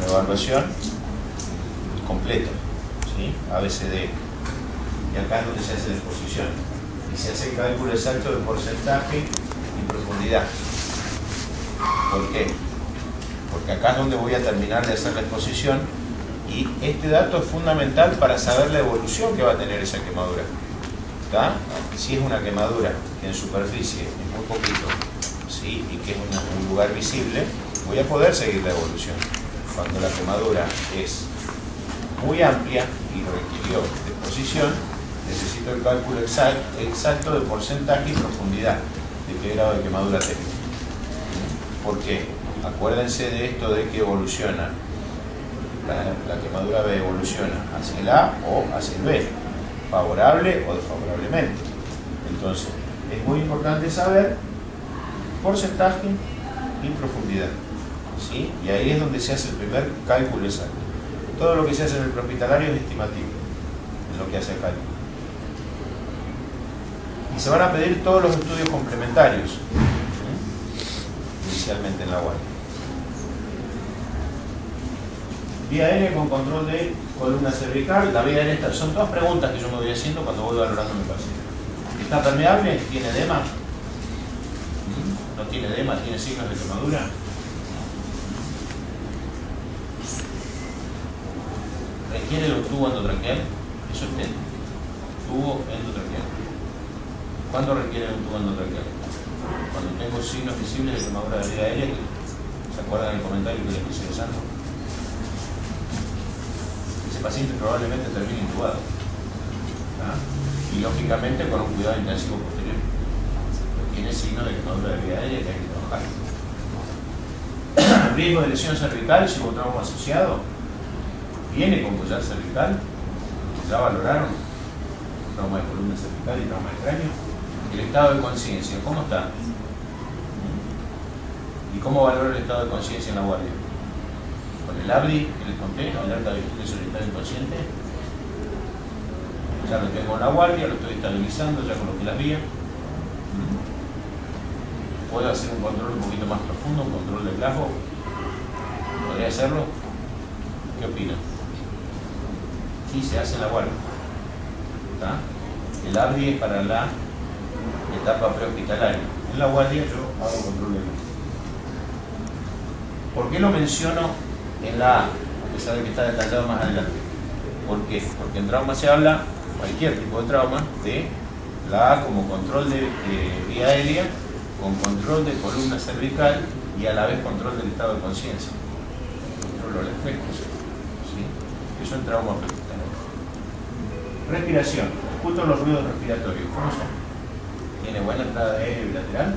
la evaluación completa, ¿sí? ABCD. Y acá es donde se hace la exposición. Y se hace el cálculo exacto de porcentaje y profundidad. ¿Por qué? Porque acá es donde voy a terminar de hacer la exposición y este dato es fundamental para saber la evolución que va a tener esa quemadura. ¿Está? Si es una quemadura que en superficie es muy poquito, ¿sí? Y que es un lugar visible, voy a poder seguir la evolución. Cuando la quemadura es muy amplia y requirió de exposición, necesito el cálculo exacto de porcentaje y profundidad de qué grado de quemadura tengo. ¿Por qué? Acuérdense de esto de que evoluciona. La quemadura B evoluciona hacia el A o hacia el B, favorable o desfavorablemente. Entonces, es muy importante saber porcentaje y profundidad, ¿sí? Y ahí es donde se hace el primer cálculo exacto. Todo lo que se hace en el prehospitalario es estimativo, es lo que hace el cálculo. Y se van a pedir todos los estudios complementarios, ¿sí? Inicialmente en la guardia. Vía aérea con control de columna cervical. La vía aérea son todas preguntas que yo me voy haciendo cuando voy valorando mi paciente. ¿Está permeable? ¿Tiene edema? ¿No tiene edema? ¿Tiene signos de quemadura? ¿Requiere de un tubo endotraqueal? Eso es tubo endotraqueal. ¿Cuándo requiere de un tubo endotraqueal? Cuando tengo signos visibles de quemadura de vía aérea. ¿Se acuerdan del comentario que les hice de Sandro? Ese paciente probablemente termine intubado. ¿Ah? Y lógicamente con un cuidado intensivo posterior. Tiene signos de quemadura de vía aérea que hay que trabajar. Riesgo de lesión cervical, si hubo trauma asociado. Viene con collar cervical. Ya valoraron trauma de columna cervical y trauma de cráneo. El estado de conciencia, ¿cómo está? ¿Y cómo valoro el estado de conciencia en la guardia? Con el ABDI que les conté, alerta de virtud solitaria inconsciente. Ya lo tengo en la guardia, lo estoy estabilizando, ya coloqué las vías. ¿Puedo hacer un control un poquito más profundo, un control de Glasgow? ¿Podría hacerlo? ¿Qué opinan? Sí, se hace en la guardia. ¿Está? El ABDI es para la etapa prehospitalaria. En la guardia yo hago control de Glasgow. ¿Por qué lo menciono en la A? A pesar de que está detallado más adelante. ¿Por qué? Porque en trauma se habla, cualquier tipo de trauma, de la A como control de vía aérea, con control de columna cervical y a la vez control del estado de conciencia. Controlo los efectos. ¿Sí? Eso en trauma prehospitalario. Respiración. Escucho los ruidos respiratorios. ¿Cómo son? ¿Tiene buena entrada de aire bilateral?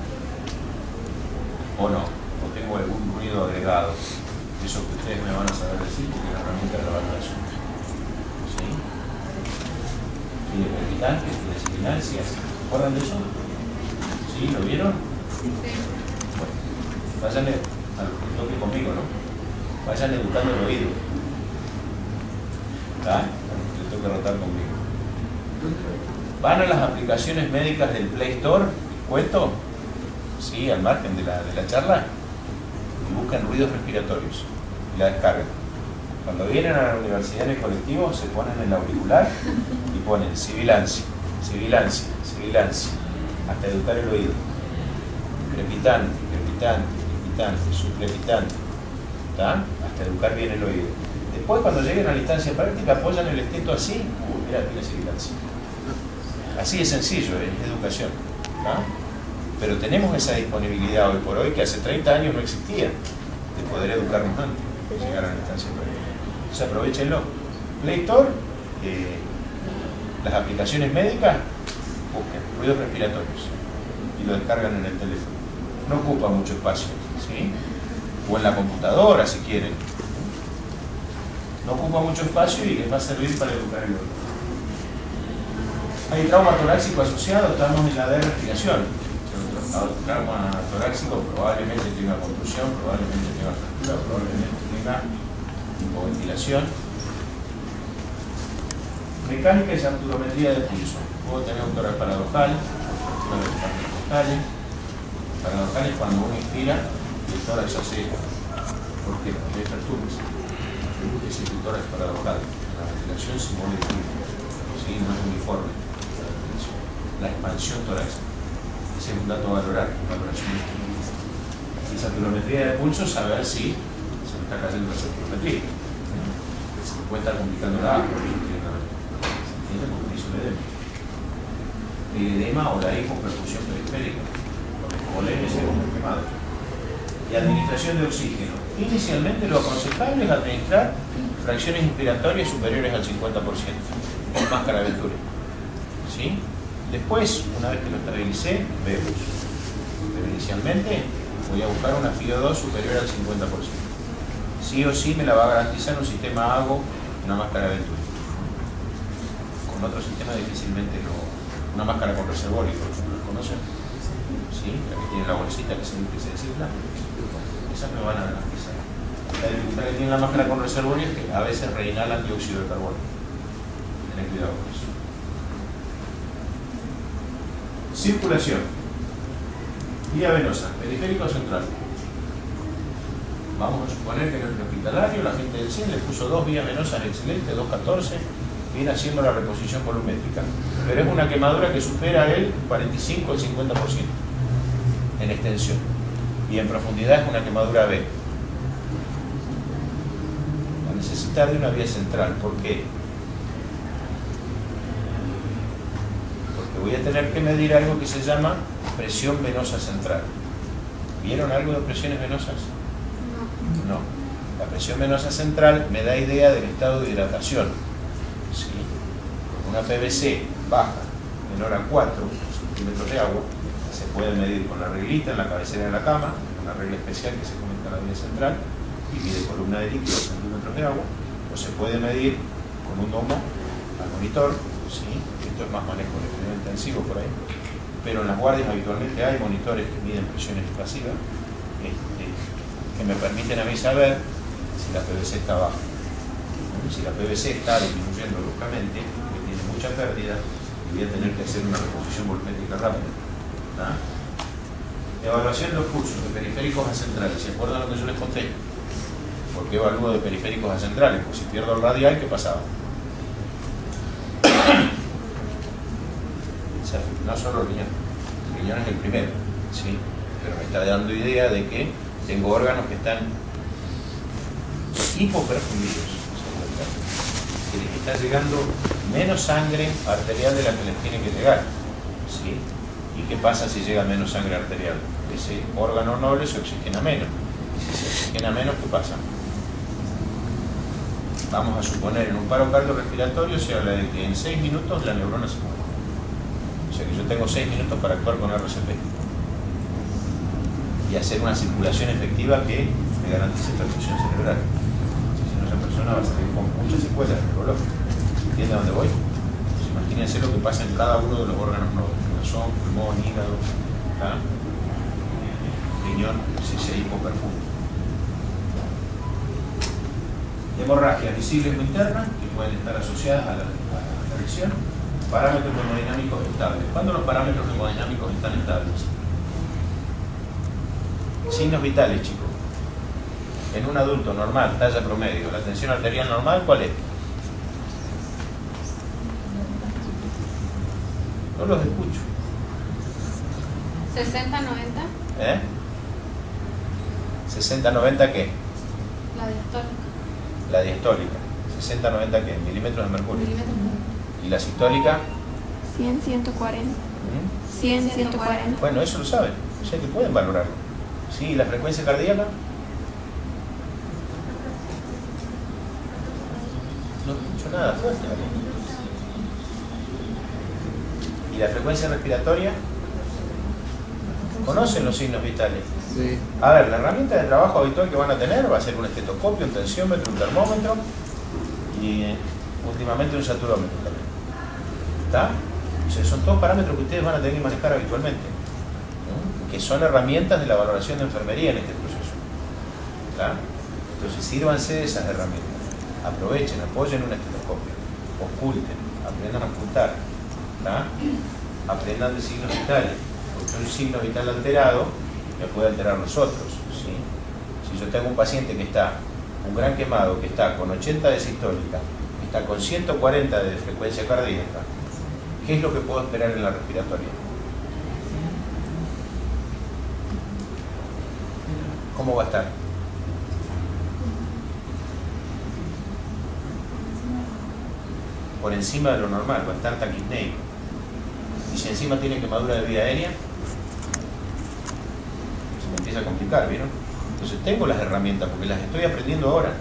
¿O no? ¿O tengo algún ruido agregado? Eso que ustedes me van a saber decir porque es la herramienta de la valoración. ¿Sí? ¿Tiene palpitantes? ¿Tiene sibilancias? ¿Se acuerdan de eso? ¿Sí? ¿Lo vieron? Bueno, vayan a lo que toque conmigo, ¿no? Vayan educando el oído. ¿Está? Le toca rotar conmigo. Van a las aplicaciones médicas del Play Store, ¿cuento? Sí, al margen de la charla, y buscan ruidos respiratorios y la descargan. Cuando vienen a la universidad en el colectivo se ponen el auricular y ponen sibilancia, sibilancia, sibilancia, hasta educar el oído. Crepitante, crepitante, crepitante, subcrepitante, ¿está? Hasta educar bien el oído. Después cuando lleguen a la instancia práctica apoyan el esteto así, mira, tiene sibilancia. Así de sencillo, es educación, ¿está? Pero tenemos esa disponibilidad hoy por hoy que hace 30 años no existía, de poder educarnos antes de llegar a la instancia práctica. Entonces aprovechenlo. Play Store, las aplicaciones médicas, busquen ruidos respiratorios y lo descargan en el teléfono. No ocupa mucho espacio, ¿sí? O en la computadora si quieren. No ocupa mucho espacio y les va a servir para educar el oído. Hay trauma torácico asociado, estamos en la de respiración. El trauma torácico probablemente tenga contusión, probablemente tenga fractura, probablemente tenga hipoventilación. Mecánica y saturnometría de pulso. Puedo tener un tórax paradojal, paradojal es cuando uno inspira y el tórax hace porque no hay perturbes. Es inductora es paradoxal. La ventilación se mueve distinto, ¿sí? No es uniforme la ventilación. La expansión torácica. Ese es un dato a valorar, valoración. Y saturometría de pulso, saber si se me está cayendo la saturometría. Se me puede estar complicando la agua, ¿se entiende? Porque hizo el edema. El edema o la hipoperfusión periférica, o la MS quemado. Y administración de oxígeno. Inicialmente lo aconsejable es administrar fracciones inspiratorias superiores al 50%, con máscara Venturi. ¿Sí? Después, una vez que lo estabilicé, vemos. Pero inicialmente voy a buscar una FIO2 superior al 50%. Sí o sí me la va a garantizar un sistema AGO, una máscara Venturi. Con otro sistema difícilmente una máscara con reservorio, ¿lo conocen? ¿Sí? La que tiene la bolsita que se desinfla. Esas me van a garantizar. La dificultad que tiene la máscara con reservorio es que a veces reinhalan dióxido de carbono. Tened cuidado con eso. Circulación. Vía venosa, periférico central. Vamos a suponer que en el hospitalario la gente del CIE le puso 2 vías venosas excelentes, 214, viene haciendo la reposición volumétrica. Pero es una quemadura que supera el 45 o el 50% en extensión. Y en profundidad es una quemadura B. Va a necesitar de una vía central. ¿Por qué? Porque voy a tener que medir algo que se llama presión venosa central. ¿Vieron algo de presiones venosas? No. La presión venosa central me da idea del estado de hidratación. ¿Sí? Una PVC baja, menor a 4 centímetros de agua, se puede medir con la reglita en la cabecera de la cama, una regla especial que se conecta a la vía central y mide columna de líquido centímetros de agua, o se puede medir con un domo al monitor, ¿sí? Esto es más manejo de fluido intensivo por ahí, pero en las guardias habitualmente hay monitores que miden presiones invasivas que me permiten a mí saber si la PVC está baja. Si la PVC está disminuyendo bruscamente, que tiene mucha pérdida, voy a tener que hacer una reposición volumétrica rápida. ¿Ah? Evaluación de los pulsos de periféricos a centrales. ¿Se acuerdan lo que yo les conté? ¿Por qué evalúo de periféricos a centrales? Pues si pierdo el radial, ¿qué pasaba? No solo el riñón es el primero, ¿sí? Pero me está dando idea de que tengo órganos que están hipoperfundidos. Que les está llegando menos sangre arterial de la que les tiene que llegar, ¿sí? ¿Y qué pasa si llega menos sangre arterial? Ese órgano noble se oxigena menos. Y si se oxigena menos, ¿qué pasa? Vamos a suponer, en un paro cardiorrespiratorio se habla de que en 6 minutos la neurona se muere. O sea que yo tengo 6 minutos para actuar con RCP. Y hacer una circulación efectiva que me garantice perfusión cerebral. Si no, esa persona va a salir con muchas secuelas neurológicas. ¿Entiende a dónde voy? Pues imagínense lo que pasa en cada uno de los órganos nobles. Corazón, pulmón, hígado, ¿ah? Riñón, si se hipoperfunde. Hemorragias visibles o internas que pueden estar asociadas a la erección. Parámetros hemodinámicos estables. ¿Cuándo los parámetros hemodinámicos están estables? Signos vitales, chicos. En un adulto normal, talla promedio, la tensión arterial normal, ¿cuál es? No los escucho. 60, 90. ¿Eh? 60, 90, ¿qué? La diastólica. La diastólica. 60, 90, ¿qué? Milímetros de mercurio. Milímetros. ¿Y la sistólica? 100, 140. 100, 140. Bueno, eso lo saben. O sea que pueden valorarlo. ¿Sí? ¿Y la frecuencia cardíaca? No escucho nada fuerte. ¿Y la frecuencia respiratoria? ¿Conocen los signos vitales? Sí. A ver, la herramienta de trabajo habitual que van a tener va a ser un estetoscopio, un tensiómetro, un termómetro y últimamente un saturómetro también. ¿Está? O sea, son todos parámetros que ustedes van a tener que manejar habitualmente, ¿no? Que son herramientas de la valoración de enfermería en este proceso. ¿Está? Entonces sírvanse de esas herramientas. Aprovechen, apoyen un estetoscopio, oculten, aprendan a ocultar. ¿Está? Aprendan de signos vitales, porque un signo vital alterado me puede alterar los otros, ¿sí? Si Si yo tengo un paciente que está, un gran quemado, que está con 80 de sistólica, está con 140 de frecuencia cardíaca, ¿qué es lo que puedo esperar en la respiratoria? ¿Cómo va a estar? Por encima de lo normal, va a estar taquipneico. Y si encima tiene quemadura de vía aérea, se me empieza a complicar, ¿vieron? Entonces tengo las herramientas, porque las estoy aprendiendo ahora,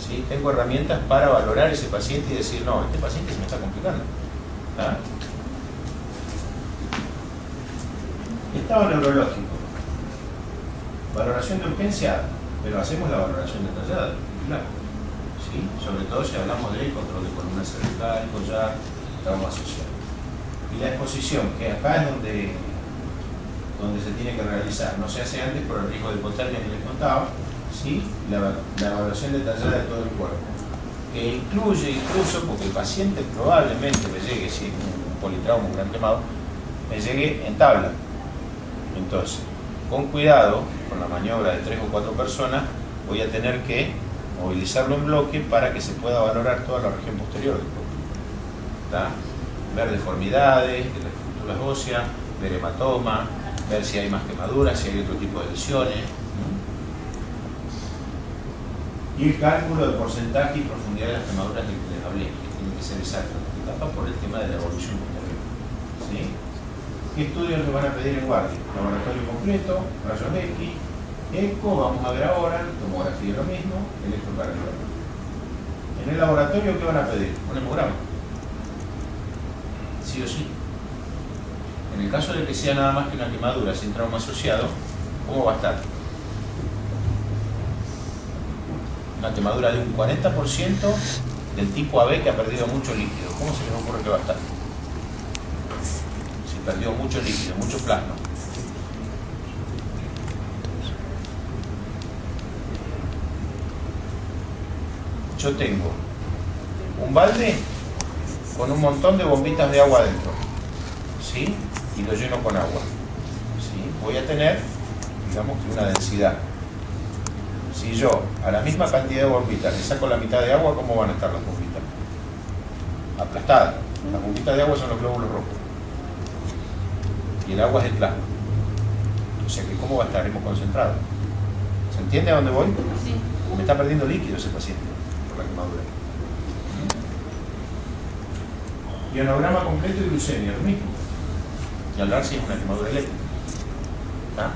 ¿sí? Tengo herramientas para valorar ese paciente y decir, no, este paciente se me está complicando. ¿Ah? Estado neurológico. Valoración de urgencia, pero hacemos la valoración detallada, claro. ¿Sí? Sobre todo si hablamos de control de columna cervical, collar, trauma social. Y la exposición, que acá es donde se tiene que realizar, no se hace antes por el riesgo de hipotermia que les contaba, ¿sí? La evaluación detallada de todo el cuerpo, que incluye incluso, porque el paciente probablemente me llegue, si es un politrauma, un gran quemado, me llegue en tabla. Entonces, con cuidado, con la maniobra de 3 o 4 personas, voy a tener que movilizarlo en bloque para que se pueda valorar toda la región posterior del cuerpo. ¿Está? Ver deformidades de las estructuras óseas, ver hematoma, ver si hay más quemaduras, si hay otro tipo de lesiones. Y el cálculo de porcentaje y profundidad de las quemaduras del que les hablé, que tiene que ser exacto en esta etapa por el tema de la evolución posterior. ¿Sí? ¿Qué estudios les van a pedir en guardia? Laboratorio completo, rayos X, eco, vamos a ver ahora, tomografía lo mismo, electrocardiograma. En el laboratorio, ¿qué van a pedir? Un hemograma. Sí o sí. En el caso de que sea nada más que una quemadura sin trauma asociado, ¿cómo va a estar? Una quemadura de un 40% del tipo AB que ha perdido mucho líquido. ¿Cómo se les ocurre que va a estar? Si perdió mucho líquido, mucho plasma. Yo tengo un balde con un montón de bombitas de agua dentro, ¿sí? Y lo lleno con agua, ¿sí? Voy a tener, digamos que una densidad. Si yo a la misma cantidad de bombitas le saco la mitad de agua, ¿cómo van a estar las bombitas? Aplastadas. Las bombitas de agua son los glóbulos rojos. Y el agua es el plasma. O sea que ¿cómo va a estar? Hemos concentrado. ¿Se entiende a dónde voy? Sí. Me está perdiendo líquido ese paciente por la quemadura. Ionograma completo y glucemia, lo mismo. Y hablar si es una quemadura eléctrica. ¿Ah?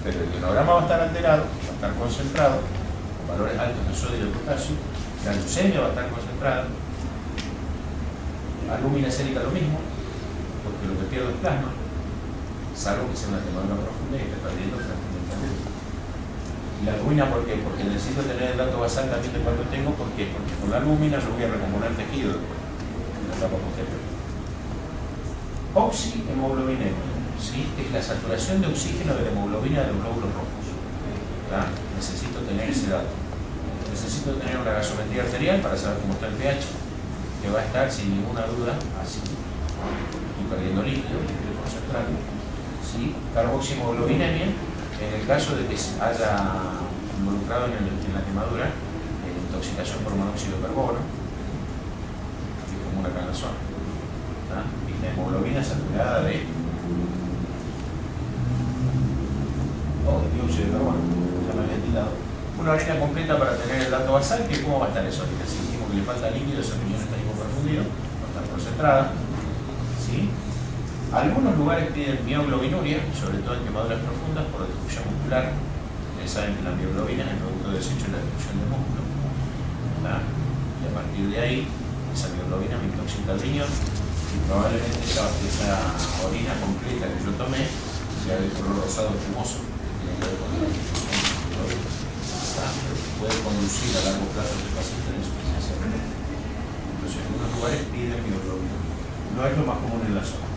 Pero el ionograma va a estar alterado, va a estar concentrado, con valores altos de sodio y de potasio. La glucemia va a estar concentrada. Albúmina sérica lo mismo, porque lo que pierdo es plasma, salvo que sea una quemadura profunda y esté perdiendo transcendentalmente. ¿Y la albúmina por qué? Porque necesito tener el dato basal también de cuánto tengo. ¿Por qué? Porque con la albúmina yo voy a recomponer tejido después, en la etapa posterior. Oxihemoglobinemia, ¿sí? Es la saturación de oxígeno de la hemoglobina de los glóbulos rojos. ¿Tá? Necesito tener ese dato. Necesito tener una gasometría arterial para saber cómo está el pH, que va a estar sin ninguna duda así. Estoy perdiendo líquido concentrado. ¿Sí? Carboxihemoglobinemia, en el caso de que haya involucrado en la quemadura intoxicación por monóxido de carbono, que es como una acá en la zona. Y la hemoglobina saturada de dióxido de carbono, ya me había tirado. Una orina completa para tener el dato basal, que cómo va a estar eso. Si dijimos que le falta líquido, esa opinión está hipoperfundido, va a estar concentrada. ¿Sí? Algunos lugares piden mioglobinuria, sobre todo en quemaduras profundas por destrucción muscular. Ustedes saben que la mioglobina es el producto de desecho de la destrucción del músculo. ¿Tá? Y a partir de ahí, esa mioglobina me intoxica el riñón y probablemente esa orina completa que yo tomé sea de color rosado espumoso, que tiene que ver con la mioglobina. Puede conducir a largo plazo a ese paciente en insuficiencia renal. Entonces, en algunos lugares piden mioglobina. No es lo más común en la zona.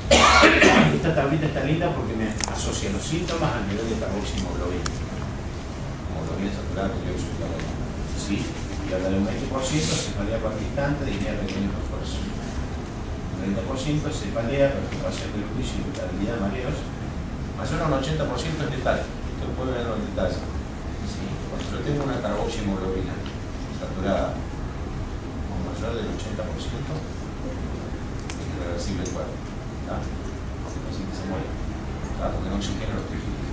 Esta tablita está linda porque me asocia los síntomas al nivel de carboxihemoglobinas. Hemoglobina saturada con dióxido de carbono. ¿Sí? Y habla de un 20% cefalea participante, disnea pequeña esfuerzo. Un 30% cefalea, perturbación del juicio, irritabilidad, mareos. Más o menos un 80% es letal. Esto es después verlo en detalle. ¿Sí? Cuando yo tengo una carboxiemoglobina saturada con mayor del 80%, es irreversible el cuerpo. El paciente se muere, porque no oxigena los tejidos.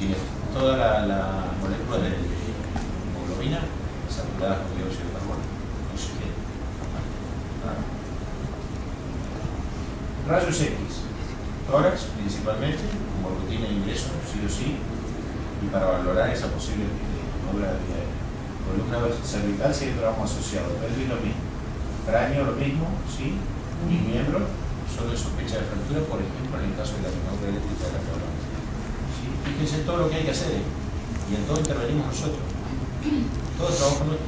Y toda la molécula de hemoglobina saturada con dióxido de carbono, oxígeno. Rayos X, tórax principalmente, como rutina de ingreso, sí o sí, y para valorar esa posible obra de columna cervical si hay trauma asociado, pelvis lo mismo, cráneo lo mismo, sí, y miembro solo de sospecha de fractura, por ejemplo en el caso de la maniobra eléctrica de la columna. ¿Sí? Fíjense todo lo que hay que hacer, y en todo intervenimos nosotros, todo el trabajo nuestro,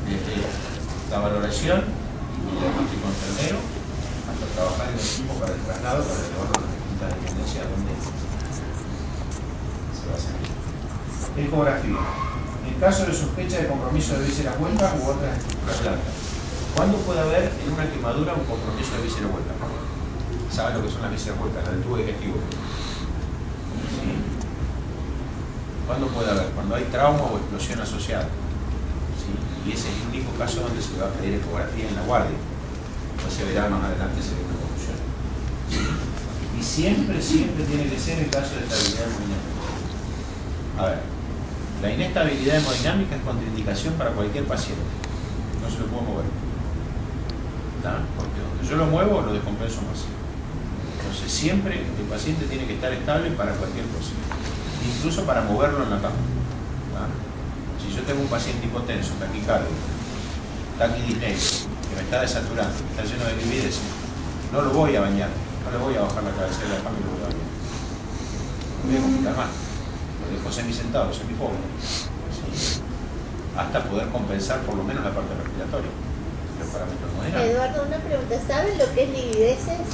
desde la valoración y el diagnóstico enfermero, hasta trabajar en equipo para el traslado, para llevarlo a las distintas dependencias donde se va a hacer. Ecografía. En caso de sospecha de compromiso de víscera hueca u otras estructuras blancas. ¿Cuándo puede haber en una quemadura un compromiso de víscera hueca? ¿Saben lo que son las vísceras huecas? La del tubo digestivo. ¿Sí? ¿Cuándo puede haber? Cuando hay trauma o explosión asociada. ¿Sí? Y ese es el único caso donde se va a pedir ecografía en la guardia. Pues se verá más adelante, se ve una conclusión. ¿Sí? Y siempre tiene que ser en caso de estabilidad hemodinámica. A ver, la inestabilidad hemodinámica es contraindicación para cualquier paciente. No se lo puedo mover. ¿Está? Porque donde yo lo muevo, lo descompenso más. Entonces siempre el paciente tiene que estar estable para cualquier cosa. Incluso para moverlo en la cama. ¿Está? Si yo tengo un paciente hipotenso, taquicárdico, taquidisneico, que me está desaturando, que está lleno de lividez, no lo voy a bañar, no le voy a bajar la cabecera de la cama y lo voy a bañar. No voy a complicar más. Lo dejo semisentado, semipobre. ¿Sí? Hasta poder compensar por lo menos la parte respiratoria. Los parámetros moderados. Eduardo, una pregunta. ¿Saben lo que es livideces?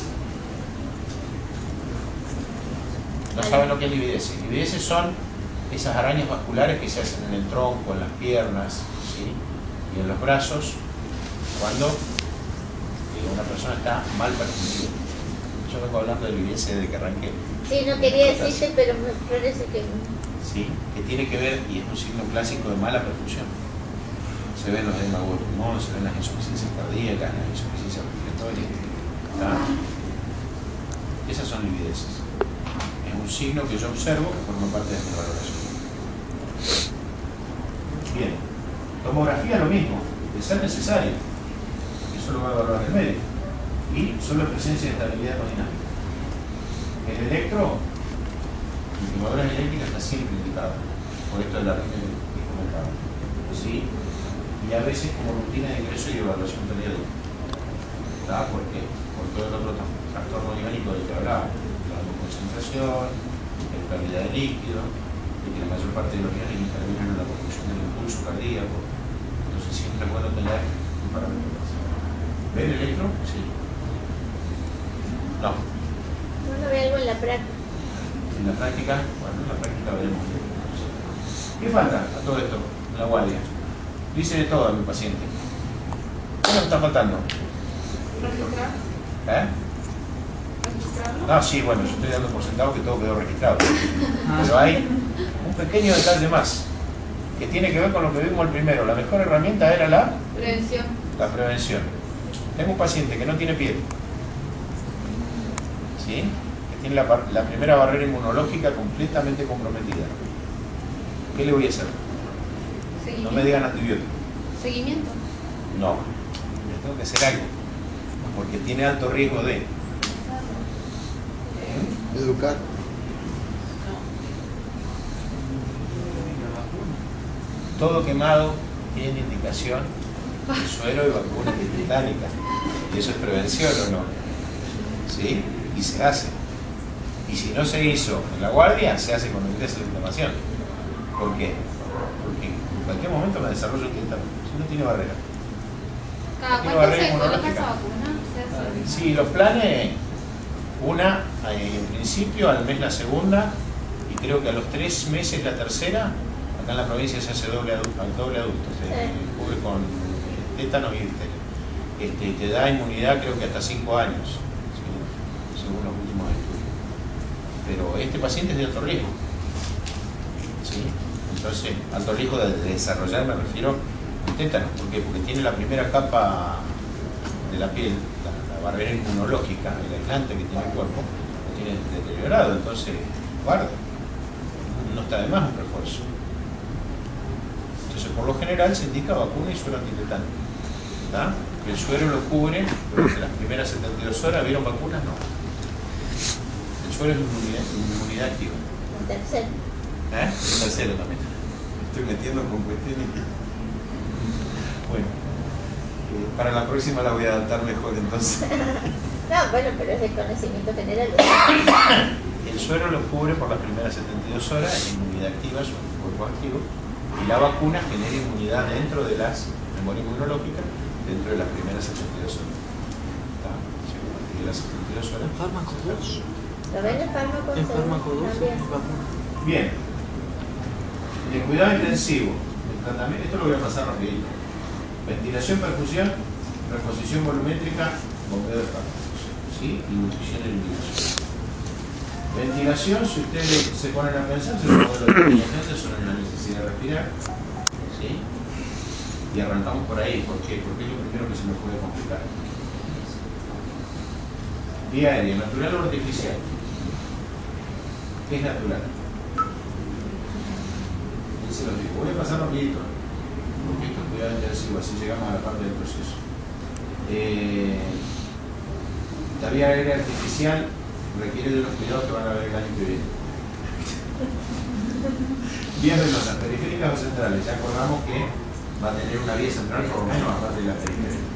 No saben lo que es livideces. Livideces son esas arañas vasculares que se hacen en el tronco, en las piernas, ¿sí? Y en los brazos, cuando una persona está mal perfundida. Yo vengo hablando de lividez desde que arranqué. Sí, no quería decirte, pero me parece que... Sí, que tiene que ver, y es un signo clásico de mala perfusión. Se ven los edemas de pulmón, se ven las insuficiencias cardíacas, las insuficiencias respiratorias. ¿Está? Esas son livideces. Es un signo que yo observo que forma parte de mi valoración. Bien. Tomografía lo mismo, de ser necesaria. Eso lo va a evaluar el médico. Y solo en presencia de estabilidad hemodinámica. El electro, en quemaduras eléctricas está siempre indicado. Por esto de la arritmia que comentaba. ¿Sí? Y a veces como rutina de ingreso y evaluación periódica. ¿Está? ¿Por qué? Por todo el otro trastorno orgánico del que hablaba. La concentración, la pérdida de líquido, y que la mayor parte de los viajes intervienen en la producción del impulso cardíaco. Entonces siempre es bueno tener un parámetro. ¿Ven el electro? Sí. No. Bueno, ve algo en la práctica. En la práctica, bueno, en la práctica veremos. ¿Qué falta a todo esto? La guardia. Dice de todo a mi paciente. ¿Qué nos está faltando? ¿Registrar? ¿Eh? ¿Registrarlo? No, sí, bueno, yo estoy dando por sentado que todo quedó registrado. Pero hay un pequeño detalle más, que tiene que ver con lo que vimos el primero. La mejor herramienta era la prevención. Tengo un paciente que no tiene piel, ¿sí? Que tiene la primera barrera inmunológica completamente comprometida. ¿Qué le voy a hacer? No me digan antibiótico. ¿Seguimiento? No, le tengo que hacer algo, porque tiene alto riesgo de educar. todo quemado tiene indicación de suero y vacuna antitétánica. Y eso es prevención, ¿o no? ¿Sí? Y se hace. Y si no se hizo en la guardia, se hace cuando ingresa la inflamación. ¿Por qué? Porque en cualquier momento me desarrollo un tétano. Si no tiene barrera. ¿Cada Tiene cuánto barrera se coloca inmunológica. esa vacuna? Sí, los planes, una en principio al mes la segunda, y creo que a los 3 meses la tercera. Acá en la provincia se hace doble adulto, se cubre con tétano y difteria. Te da inmunidad creo que hasta 5 años, ¿sí? Según los últimos estudios. Pero este paciente es de alto riesgo. Entonces, alto riesgo de desarrollar, me refiero al tétano. ¿Por qué? Porque tiene la primera capa de la piel, la barrera inmunológica, el aislante que tiene el cuerpo, lo tiene deteriorado. Entonces, guarda, no está de más un refuerzo. Entonces, por lo general se indica vacuna y suero antitetánico. ¿Está? El suero lo cubre durante las primeras 72 horas. ¿Vieron vacunas? No. El suero es inmunidad activa. Un tercero. Un tercero también. Me estoy metiendo con cuestiones que... Bueno, para la próxima la voy a adaptar mejor entonces. No, bueno, pero es de conocimiento general. El suero lo cubre por las primeras 72 horas, es inmunidad activa, es un cuerpo activo, y la vacuna genera inmunidad dentro de las memorias inmunológicas dentro de las primeras 72 horas. ¿Está? De las 72 horas. ¿Fármaco 2? ¿Lo ven el fármaco? ¿En fármaco 2? También. Bien. El cuidado intensivo. El tratamiento, esto lo voy a pasar rapidito. Ventilación, perfusión, reposición volumétrica, bombeo de fármacos. ¿Sí? Y nutrición y eliminación. Ventilación, si ustedes se ponen a pensar, se ponen los pacientes son en la necesidad de respirar. ¿Sí? Y arrancamos por ahí. ¿Por qué? Porque es lo primero que se nos puede complicar. Vía aérea, natural o artificial. ¿Qué es natural? Se los digo. Voy a pasar rapidito, porque esto es cuidado intensivo, así llegamos a la parte del proceso. La vía aérea artificial requiere de unos cuidados que van a ver el año que viene. Vías venosas, periféricas o centrales. Ya acordamos que va a tener una vía central por lo menos aparte de la periférica.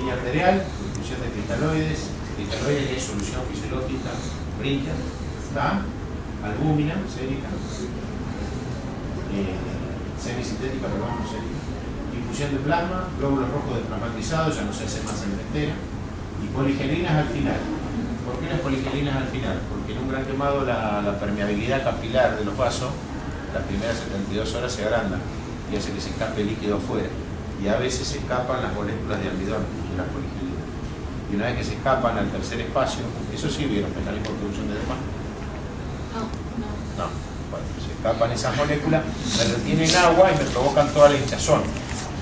Vía arterial, difusión de cristaloides. Cristaloides es solución fisiológica, brinca, ¿está? Albúmina, sérica. Semisintética, perdón, no sérica. Difusión de plasma, glóbulos rojos desplazmatizados, ya no se hace más sangre entera. Y poligelinas al final. ¿Por qué las poligelinas al final? Porque en un gran quemado la permeabilidad capilar de los vasos, las primeras 72 horas se agranda y hace que se escape líquido afuera. Y a veces se escapan las moléculas de almidón de las poligelinas. Y una vez que se escapan al tercer espacio, eso sí vieron, mecanismo de producción de demás. No. Bueno, se escapan esas moléculas, me retienen agua y me provocan toda la hinchazón.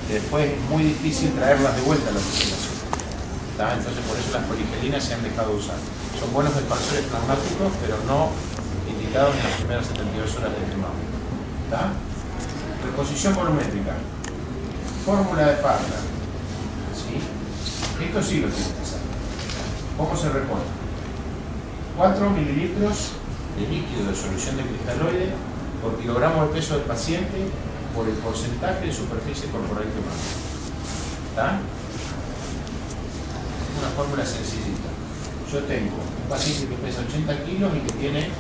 Y después es muy difícil traerlas de vuelta a la oxigenación. Entonces por eso las poligelinas se han dejado de usar. Son buenos expansores plasmáticos, pero no indicados en las primeras 72 horas del quemado. Reposición volumétrica. Fórmula de Parla. ¿Sí? Esto sí lo tienen que saber. ¿Cómo se repone? 4 mililitros de líquido de solución de cristaloide por kilogramo de peso del paciente por el porcentaje de superficie corporal quemada. ¿Está? Una fórmula sencillita. Yo tengo un paciente que pesa 80 kilos y que tiene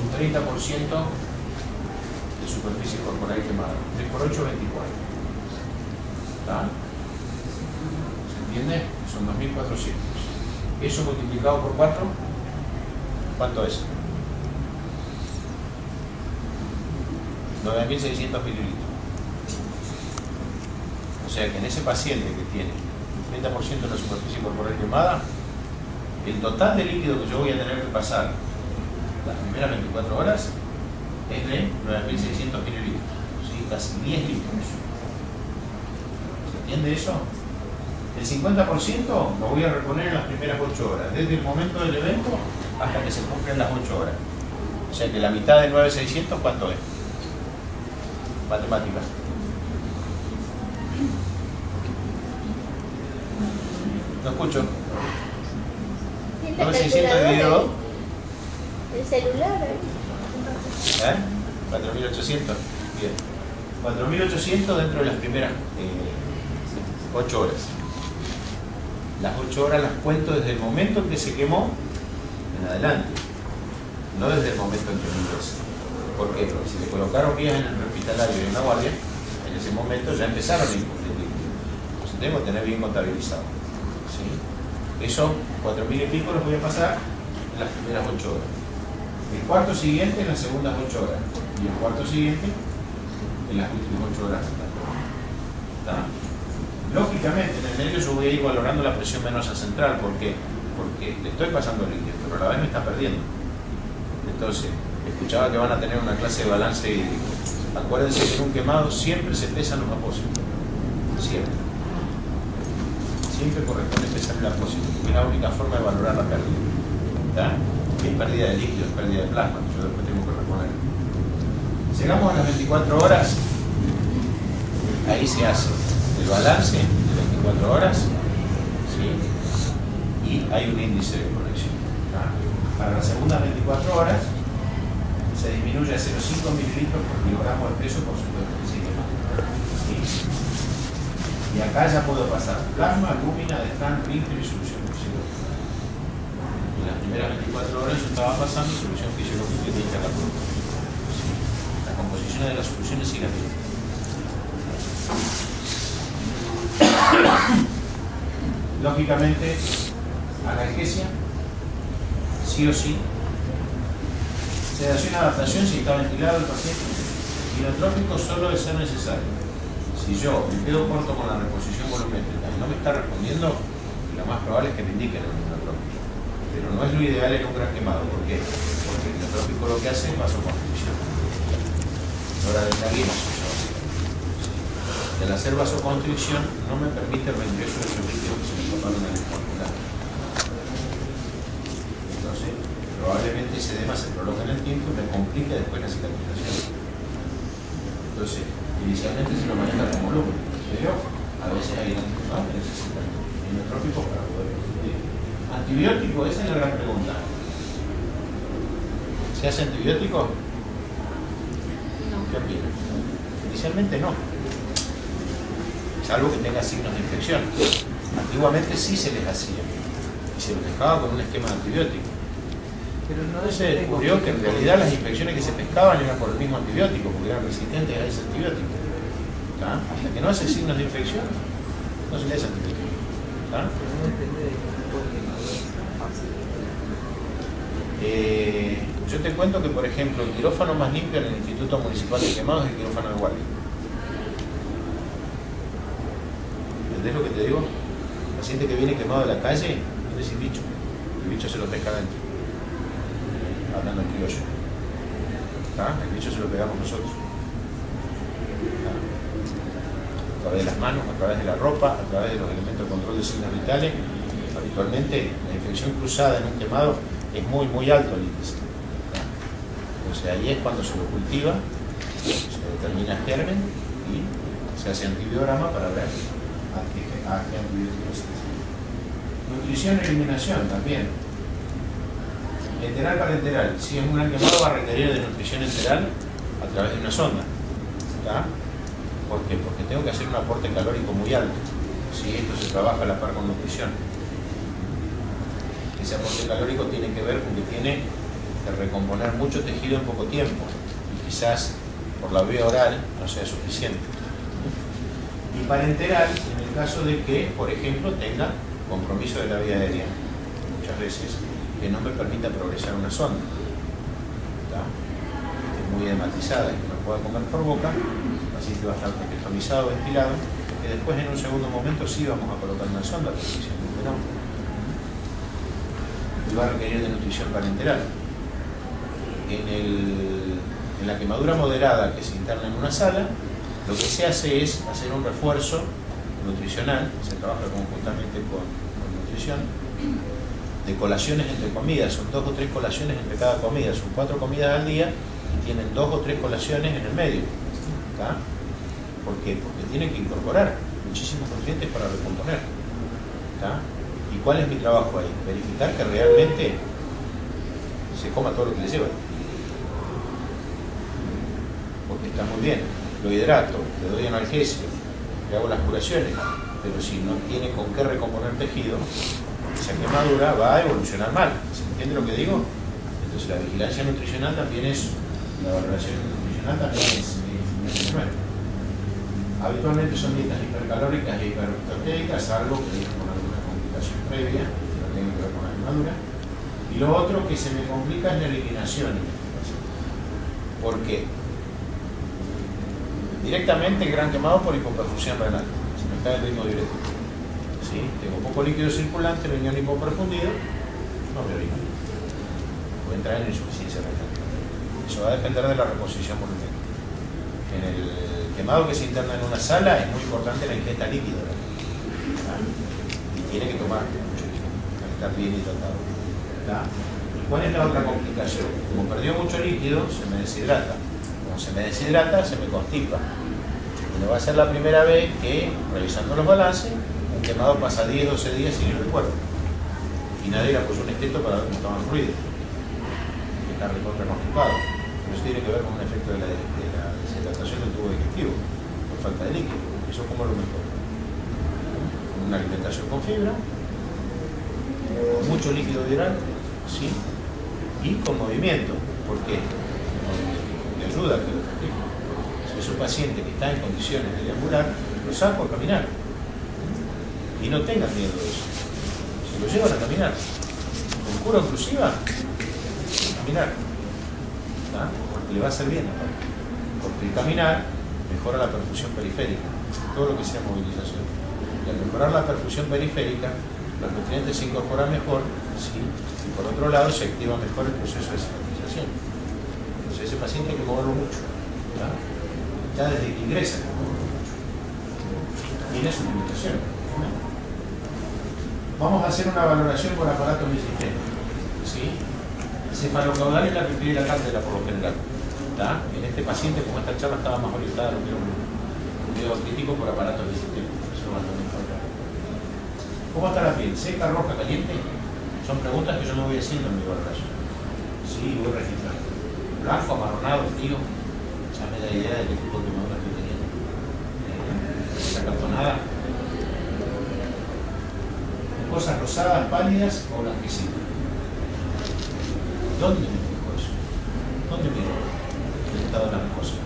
un 30% de superficie corporal quemada. 3 por 8, 24. ¿Está? ¿Se entiende? Son 2.400. Eso multiplicado por 4, ¿cuánto es? 9.600 mililitros. O sea que en ese paciente que tiene un 30% de la superficie corporal quemada, el total de líquido que yo voy a tener que pasar las primeras 24 horas es de 9.600 mililitros. ¿Sí? Casi 10 litros. ¿Se entiende eso? El 50% lo voy a reponer en las primeras 8 horas, desde el momento del evento hasta que se cumplen las 8 horas. O sea que la mitad de 9.600, ¿cuánto es? Matemáticas. No escucho. 9.600 dividido 2. El celular. 4.800. Bien. 4.800 dentro de las primeras 8 horas. Las 8 horas las cuento desde el momento en que se quemó en adelante, no desde el momento en que murió. ¿Por qué? Porque si le colocaron vías en el hospitalario y en la guardia, en ese momento ya empezaron a incumplir. Entonces tengo que tener bien contabilizado. ¿Sí? Eso, 4.000 y pico los voy a pasar en las primeras 8 horas. El cuarto siguiente en las segundas 8 horas. Y el cuarto siguiente en las últimas 8 horas. ¿Está? Lógicamente, en el medio yo voy a ir valorando la presión venosa central. ¿Por qué? Porque le estoy pasando líquido, pero a la vez me está perdiendo. Entonces, escuchaba que van a tener una clase de balance hídrico. Acuérdense que en un quemado siempre se pesan los apósitos. Siempre. Siempre corresponde pesar el apósito, porque es la única forma de valorar la pérdida. ¿Está? Es pérdida de líquido, es pérdida de plasma, que yo después tengo que reponer. Llegamos a las 24 horas, ahí se hace el balance de 24 horas, ¿sí? Y hay un índice de conexión. ¿Está? Para las segundas 24 horas se disminuye a 0,5 mililitros por kilogramo de peso por 125 más. ¿Sí? Y acá ya puedo pasar plasma, lúmina, destán, rígel y solución fisiológica. En las primeras 24 horas yo estaba pasando solución fisiológica y interlación. ¿Sí? La composición de las soluciones sigue aquí. Lógicamente, analgesia, sí o sí. Sedación, adaptación si está ventilado el paciente. Inotrópico solo de ser necesario. Si yo me quedo corto con la reposición volumétrica y no me está respondiendo, lo más probable es que me indiquen el inotrópico. Pero no es lo ideal en un gran quemado. ¿Por qué? Porque el inotrópico lo que hace es vasoconstricción. Noradrenalina. Y al hacer vasoconstricción no me permite el reingreso de esos líquidos que se me escaparon en el muscular. Entonces, probablemente ese edema se prolonga en el tiempo y me complica después la cicatrización. Entonces, inicialmente se lo maneja como lúpulo, pero a veces hay antibióticos que necesitan inotrópicos para poder confundir. ¿Antibiótico? Esa es la gran pregunta. ¿Se hace antibiótico? No. ¿Qué opinan? Inicialmente no. Salvo que tenga signos de infección. Antiguamente sí se les hacía. Y se los dejaba con un esquema de antibiótico. Pero no se descubrió que en realidad las infecciones que se pescaban eran por el mismo antibiótico, porque eran resistentes a ese antibiótico. ¿Tá? Hasta que no hace signos de infección, no se le hace antibiótico. ¿Tá? Yo te cuento que, por ejemplo, el quirófano más limpio en el Instituto Municipal de Quemados es el quirófano de guardia. ¿Entendés lo que te digo? El paciente que viene quemado de la calle no es sin bicho. El bicho se lo pesca adentro. Hablando en criollo. ¿Está? El bicho se lo pegamos nosotros. ¿Está? A través de las manos, a través de la ropa, a través de los elementos de control de signos vitales. Habitualmente la infección cruzada en un quemado es muy alto el índice. ¿Está? Entonces ahí es cuando se lo cultiva, se determina germen y se hace antibiograma para ver a qué antibióticos se hace. Nutrición y eliminación también. Enteral parenteral. Si es un gran quemado va a requerir de nutrición enteral a través de una sonda. ¿Está? ¿Por qué? Porque tengo que hacer un aporte calórico muy alto. Si esto se trabaja a la par con nutrición. Ese aporte calórico tiene que ver con que tiene que recomponer mucho tejido en poco tiempo. Y quizás por la vía oral no sea suficiente. Y parenteral en el caso de que, por ejemplo, tenga compromiso de la vía aérea. Muchas veces que no me permita progresar una sonda. ¿Está? Que esté muy edematizada y que no pueda comer por boca, el paciente va a estar congestionizado, ventilado, que después en un segundo momento sí vamos a colocar una sonda, pero inicialmente no. Y va a requerir de nutrición parenteral. En la quemadura moderada que se interna en una sala, lo que se hace es hacer un refuerzo nutricional, se trabaja conjuntamente con nutrición, de colaciones entre comidas. Son 2 o 3 colaciones entre cada comida, son 4 comidas al día y tienen 2 o 3 colaciones en el medio. ¿Está? ¿Por qué? Porque tienen que incorporar muchísimos nutrientes para recomponer. ¿Está? ¿Y cuál es mi trabajo ahí? Verificar que realmente se coma todo lo que le lleva. Porque está muy bien, lo hidrato, le doy analgesio, le hago las curaciones, pero si no tiene con qué recomponer tejido, esa quemadura va a evolucionar mal. ¿Se entiende lo que digo? Entonces la vigilancia nutricional también es, la valoración nutricional también es fundamental. Habitualmente son dietas hipercalóricas e hiperproteicas, salvo que digan con alguna complicación previa, que no tenga que ver con la quemadura. Y lo otro que se me complica es la eliminación. ¿Por qué? Directamente el gran quemado por hipoperfusión renal. Se me cae el ritmo diurético. ¿Sí? Tengo poco líquido circulante, riñón hipoperfundido, no me orino. Puede entrar en insuficiencia renal. Eso va a depender de la reposición volumétrica. En el quemado que se interna en una sala es muy importante la ingesta líquida. Y tiene que tomar mucho líquido para estar bien hidratado. ¿Tá? ¿Y cuál es la otra complicación? Como perdió mucho líquido, se me deshidrata. Como se me deshidrata, se me constipa. Y no va a ser la primera vez que, revisando los balances, un quemado pasa 10, 12 días sin ir al cuerpo. Y nadie le apoyó un esteto para ver cómo estaban los ruidos. Que está recontra constipado. Pero eso tiene que ver con un efecto de la deshidratación del tubo digestivo, por falta de líquido. Eso como lo mejor. Una alimentación con fibra, con mucho líquido diurético, ¿sí? Y con movimiento. ¿Por qué? Porque ayuda a que lo practique. Si es un paciente que está en condiciones de deambular, lo saco a caminar. Y no tengan miedo de eso. Se lo llevan a caminar. Con cura oclusiva, a caminar. ¿Ah? Porque le va a hacer bien aparte. Porque el caminar mejora la perfusión periférica, todo lo que sea movilización. Y al mejorar la perfusión periférica, los nutrientes se incorporan mejor, ¿sí? Y por otro lado se activa mejor el proceso de cicatrización. Entonces ese paciente hay que moverlo mucho. ¿Tá? Ya desde que ingresa hay que moverlo mucho. Tiene su limitación. Vamos a hacer una valoración con aparatos de sistema. ¿Sí? Cefalocaudal es la que pide la cátedra por lo general. ¿Tá? En este paciente, como esta charla estaba más orientada a lo que era un video crítico por aparatos de sistema. Eso va a tener que hablar. ¿Cómo está la piel? ¿Seca, roja, caliente? Son preguntas que yo me voy haciendo en mi valoración. Sí, voy registrando. Blanco, amarronado, frío. Ya me da idea de qué tipo de quemadura estoy teniendo. La cartonada. Cosas rosadas, pálidas o blanquecinas. ¿Dónde me fijo eso? ¿Dónde miro el estado de las cosas?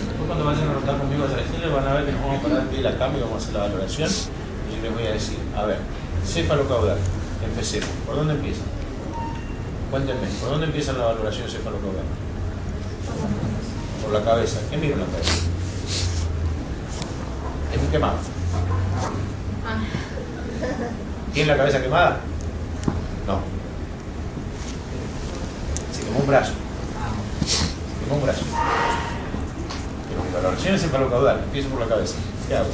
Después cuando vayan a anotar conmigo a la estrella van a ver que nos vamos a parar de pie de la cama y vamos a hacer la valoración. Y yo les voy a decir, a ver, cefalocaudal, empecemos. ¿Por dónde empieza? Cuéntenme, ¿por dónde empieza la valoración cefalocaudal? Por la cabeza. ¿Qué miro en la cabeza? Es un quemado. ¿Tiene la cabeza quemada? No. Se quemó un brazo. Se quemó un brazo. Pero mi valoración es cefalocaudal. Empiezo por la cabeza. ¿Qué hago?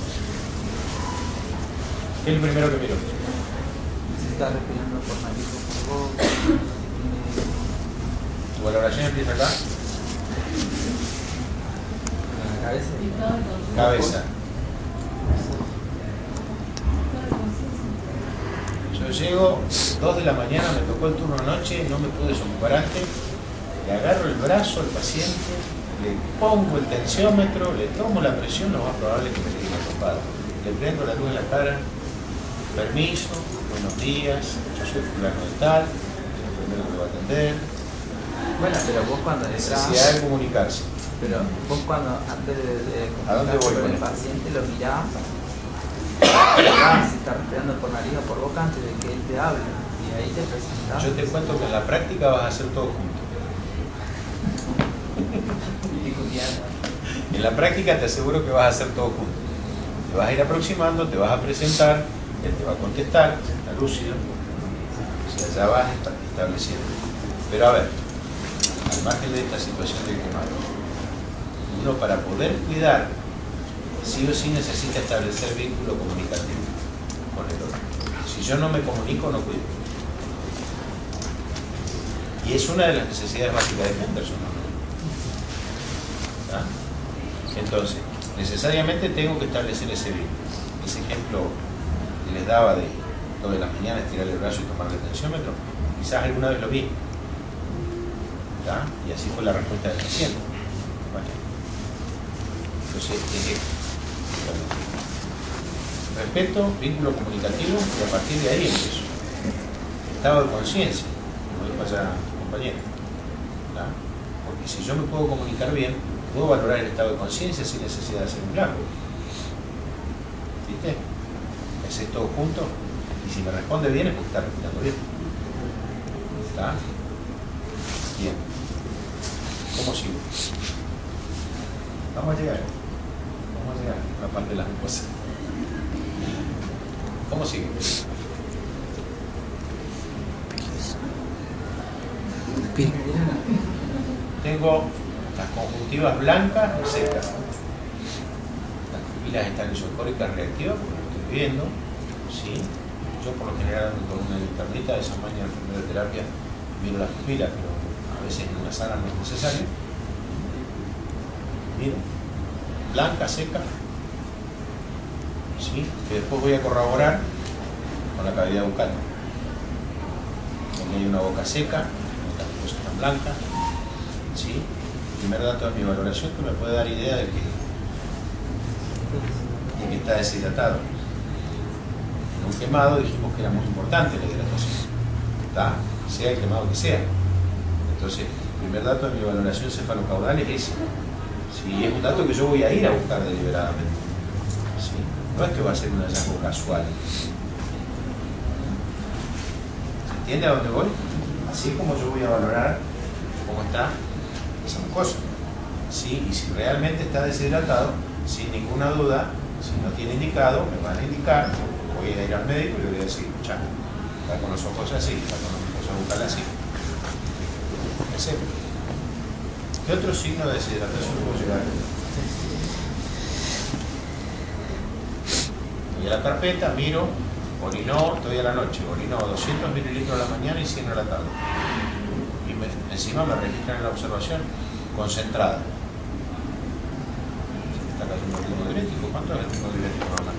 ¿Qué es lo primero que miro? Si está respirando por nariz o por boca. ¿Tu valoración empieza acá? La cabeza. Cabeza. Yo llego, 2 de la mañana, me tocó el turno anoche, no me pude desocupar antes, le agarro el brazo al paciente, le pongo el tensiómetro, le tomo la presión, lo más probable es que me quede atropado. Le prendo la luz en la cara, permiso, buenos días, yo soy fulano de tal, soy el primero que lo va a atender. Bueno, pero vos cuando Necesidad de comunicarse. pero vos cuando antes de ¿A dónde voy con con el esto? paciente lo mirás si está respirando por nariz o por boca antes de que él te hable y ahí te presentás. Yo te cuento que en la práctica vas a hacer todo junto. En la práctica te aseguro que vas a hacer todo junto. Te vas a ir aproximando, te vas a presentar, él te va a contestar, está lúcido, si allá vas estableciendo. Pero a ver, al margen de esta situación del quemado, uno para poder cuidar, sí o sí necesita establecer vínculo comunicativo con el otro. Si yo no me comunico, no cuido. Y es una de las necesidades básicas de Henderson, ¿no? ¿Ah? Entonces, necesariamente tengo que establecer ese vínculo. Ese ejemplo que les daba de todas las mañanas estirar el brazo y tomar el tensiómetro, quizás alguna vez lo vi. ¿Tá? Y así fue la respuesta del paciente. Bueno. Entonces, respeto, vínculo comunicativo, y a partir de ahí empiezo. Estado de conciencia, como dijo allá el compañero. ¿Tá? Porque si yo me puedo comunicar bien, puedo valorar el estado de conciencia sin necesidad de hacer un milagro. ¿Viste? Haces todo junto y si me responde bien es porque está respirando bien. ¿Está? Bien. ¿Cómo sigo? Vamos a llegar a la parte de las cosas. ¿Cómo sigo? Tengo Las conjuntivas blancas y secas. Las pupilas están isocóricas reactivas, como lo estoy viendo. ¿Sí? Yo por lo general ando con una linternita de esa mañana en primera terapia, miro las pupilas, pero a veces en una sala no es necesario. Miro. Blanca, seca. ¿Sí? Que después voy a corroborar con la cavidad bucal. Donde hay una boca seca, las cosas están blancas. ¿Sí? Primer dato de mi valoración que me puede dar idea de que está deshidratado. En un quemado dijimos que era muy importante la hidratación. ¿Está? Sea el quemado que sea. Entonces, el primer dato de mi valoración cefalocaudal es ese. Sí, es un dato que yo voy a ir a buscar deliberadamente. ¿Sí? No es que va a ser un hallazgo casual. ¿Se entiende a dónde voy? Así es como yo voy a valorar cómo está esa mucosa. ¿Sí? Y si realmente está deshidratado, sin ninguna duda, si no tiene indicado, me van a indicar, voy a ir al médico y le voy a decir, escuchá, está con los ojos así, está con las mucosas bucales así. Ese. ¿Qué otro signo de deshidratación puedo llegar? Voy a la carpeta, miro, orinó, estoy a la noche, orinó 200 mililitros a la mañana y 100 a la tarde. Y encima me registran en la observación concentrada. Está cayendo el ritmo diurético. ¿Cuánto es el ritmo diurético normal?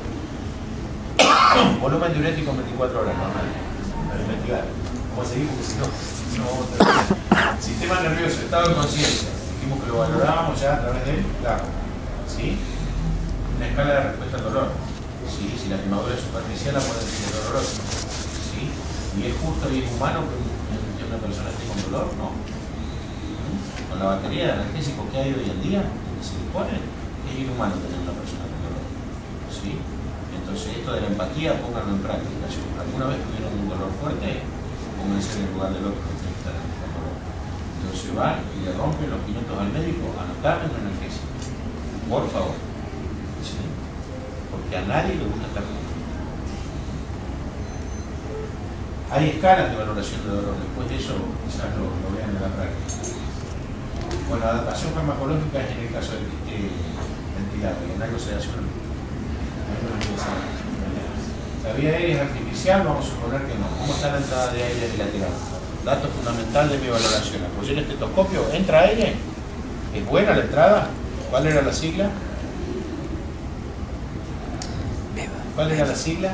Volumen diurético en 24 horas normal. Para investigar. ¿Cómo seguir? Porque si no, sistema nervioso, estado de conciencia. Dijimos que lo valorábamos ya a través del GAP. ¿Sí? Una escala de respuesta al dolor. ¿Sí? Si la quemadura es superficial, la puede ser dolorosa. ¿Sí? ¿Y es justo y es humano que una persona esté con dolor? No. Con la batería de analgésicos que hay hoy en día, que se dispone, es inhumano tener una persona con dolor. ¿Sí? Entonces, esto de la empatía, pónganlo en práctica. Si alguna vez tuvieron un dolor fuerte, pónganse en el lugar del otro que tiene que estar con dolor. Entonces va y le rompen los minutos al médico, anotarme un analgésico. Por favor. ¿Sí? Porque a nadie le gusta estar con dolor. Hay escalas de valoración de dolor. Después de eso, quizás lo vean en la práctica. Bueno, la adaptación farmacológica es en el caso de que esté ventilado y en algo se hace una. La vía aérea es artificial, vamos a suponer que no. ¿Cómo está la entrada de aire bilateral? Dato fundamental de mi valoración. Apoyé el estetoscopio, ¿entra aire? ¿Es buena la entrada? ¿Cuál era la sigla? ¿Cuál era la sigla?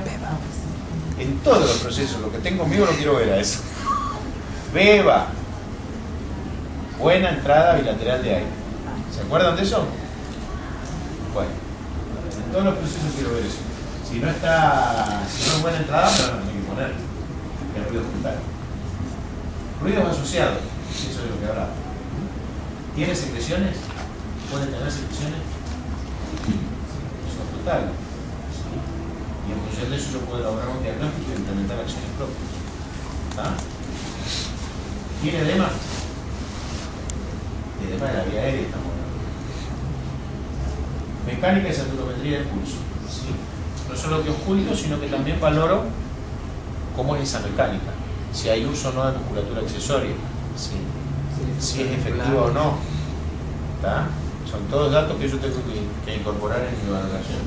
En todos los procesos, lo que tengo conmigo lo quiero ver a eso. Beba. Buena entrada bilateral de aire. ¿Se acuerdan de eso? Bueno, en todos los procesos quiero ver eso. Si no es buena entrada, me van a tener que poner el ruido frontal. Ruidos asociados, eso es lo que hablaba. ¿Tiene secreciones? ¿Puede tener secreciones? Eso es total. Y en función de eso yo puedo elaborar un diagnóstico y implementar acciones propias. ¿Está? ¿Tiene edema? Edema de la vía aérea, estamos hablando. Mecánica y saturometría del pulso. ¿Sí? No solo que oculto, sino que también valoro cómo es esa mecánica. Si hay uso o no de musculatura accesoria. ¿Sí? Si es efectiva o no. ¿Está? Son todos datos que yo tengo que incorporar en mi valoración.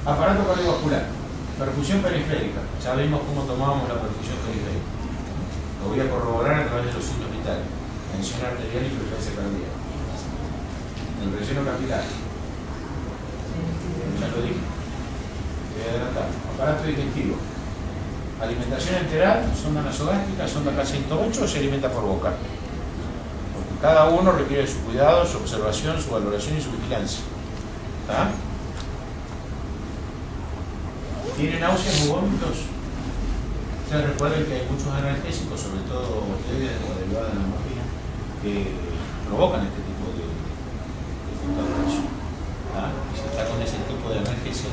Aparato cardiovascular. Perfusión periférica. Ya vimos cómo tomábamos la perfusión periférica. Lo voy a corroborar a través de los signos vitales. Tensión arterial y frecuencia cardíaca. El relleno capilar. Ya lo dije. Voy a adelantar. Aparato digestivo. Alimentación enteral, sonda nasogástrica, sonda K108 o se alimenta por boca. Porque cada uno requiere su cuidado, su observación, su valoración y su vigilancia. ¿Está? ¿Tiene náuseas o vómitos? Ustedes recuerden que hay muchos analgésicos, sobre todo opioides o derivados de la morfina, que provocan este tipo de contaminación. Y si está con ese tipo de analgesia,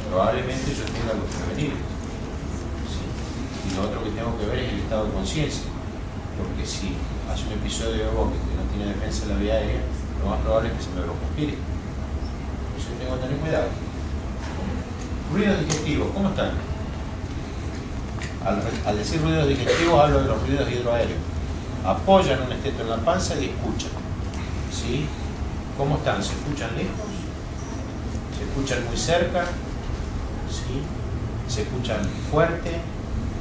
probablemente yo tenga que prevenir. ¿Sí? Y lo otro que tengo que ver es el estado de conciencia, porque si hace un episodio de vómito y no tiene defensa en la vía aérea, lo más probable es que se me broncoaspire. Entonces tengo que tener cuidado. Ruidos digestivos, ¿cómo están? Al decir ruidos digestivos hablo de los ruidos hidroaéreos. apoyan un esteto en la panza y escuchan. ¿Sí? ¿Cómo están? ¿Se escuchan lejos? ¿Se escuchan muy cerca? ¿Sí? ¿Se escuchan fuerte?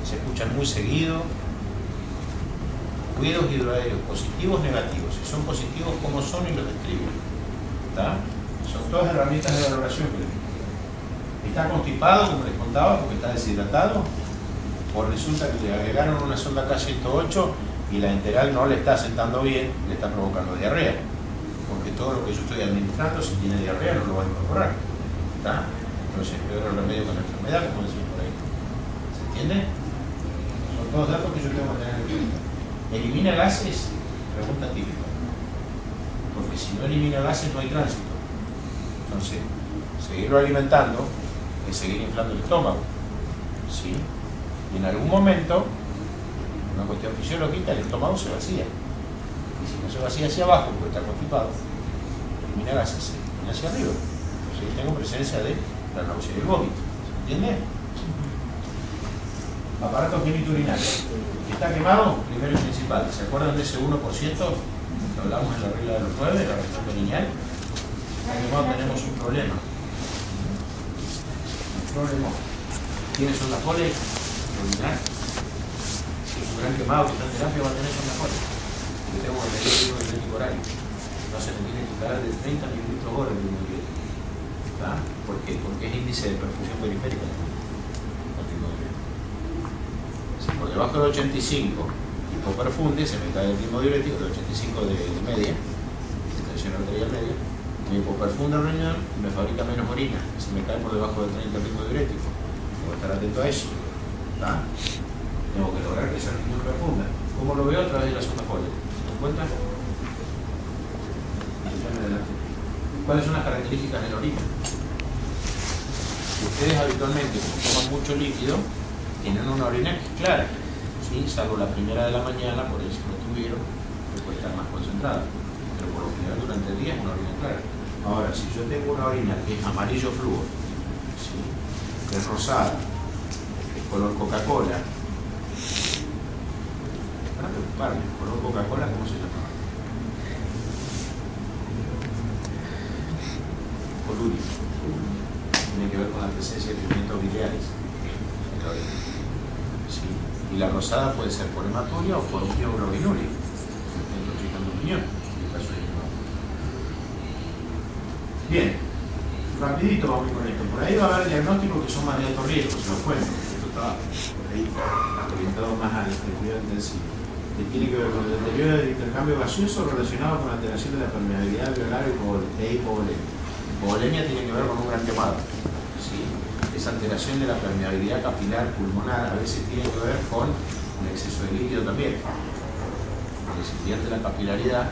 ¿Se escuchan muy seguido? Ruidos hidroaéreos, positivos, negativos. Si son positivos, ¿cómo son? Y los describen. ¿Está? Son todas herramientas de valoración que les digo. Está constipado, como les contaba, porque está deshidratado, o resulta que le agregaron una sonda K108 y la enteral no le está sentando bien, le está provocando diarrea. Porque todo lo que yo estoy administrando, si tiene diarrea, no lo va a incorporar. ¿Está? Entonces, peor el remedio con la enfermedad, como decimos por ahí. ¿Se entiende? Son todos datos que yo tengo que tener en cuenta. ¿Elimina gases? Pregunta típica. Porque si no elimina gases, no hay tránsito. Entonces, seguirlo alimentando es seguir inflando el estómago. ¿Sí? Y en algún momento, una cuestión fisiológica, el estómago se vacía. Y si no se vacía hacia abajo, porque está constipado, elimina gases, se elimina hacia arriba. Entonces tengo presencia de la náusea y el vómito. ¿Se entiende? Aparato genitourinario. ¿Está quemado? Primero y principal. ¿Se acuerdan de ese 1% que hablamos en la regla de los 9, de la región perineal? Está quemado, tenemos un problema. ¿Quiénes son las poles? Si es un gran quemado que está en terapia, va a tener son las poles. Porque tengo que medir el ritmo diurético horario. No se me tiene que parar de 30 mililitros hora el ritmo diurético. ¿Por qué? Porque es índice de perfusión periférica. Si por debajo de 85 hipoperfunde, se me cae el ritmo diurético de 85 de media, de tensión arterial media, me hipoperfunda el riñón y me fabrica menos orina. Si me cae por debajo de 30 el ritmo diurético, tengo que estar atento a eso. Tengo que lograr que esa riñón perfunda. ¿Cómo lo veo? A través de la sonda Foley. ¿Se dan cuenta? ¿Cuáles son las características de la orina? Ustedes habitualmente, como toman mucho líquido, tienen una orina que es clara, ¿sí? Salvo la primera de la mañana, por eso no tuvieron, que puede estar más concentrada. Pero por lo general durante el día es una orina clara. Ahora, si yo tengo una orina que es amarillo flúor, ¿sí? Que es rosada, que es color Coca-Cola, para preocuparme, color Coca-Cola, ¿cómo se llama? Colurio. Tiene que ver con la presencia de pigmentos biliares en la orina. ¿Sí? Y la rosada puede ser por hematuria o por un bioglobinuria, intoxicando un riñón. Bien, rapidito vamos con esto. Por ahí va a haber diagnósticos que son más de alto riesgo, se los cuento. Esto está por ahí orientado más al cuidado intensivo. Que tiene que ver con el deterioro del intercambio gaseoso relacionado con la alteración de la permeabilidad alveolar e hipovolemia. Hipovolemia tiene que ver con un gran quemado. ¿Sí? Esa alteración de la permeabilidad capilar pulmonar a veces tiene que ver con un exceso de líquido también. Porque se pierde la capilaridad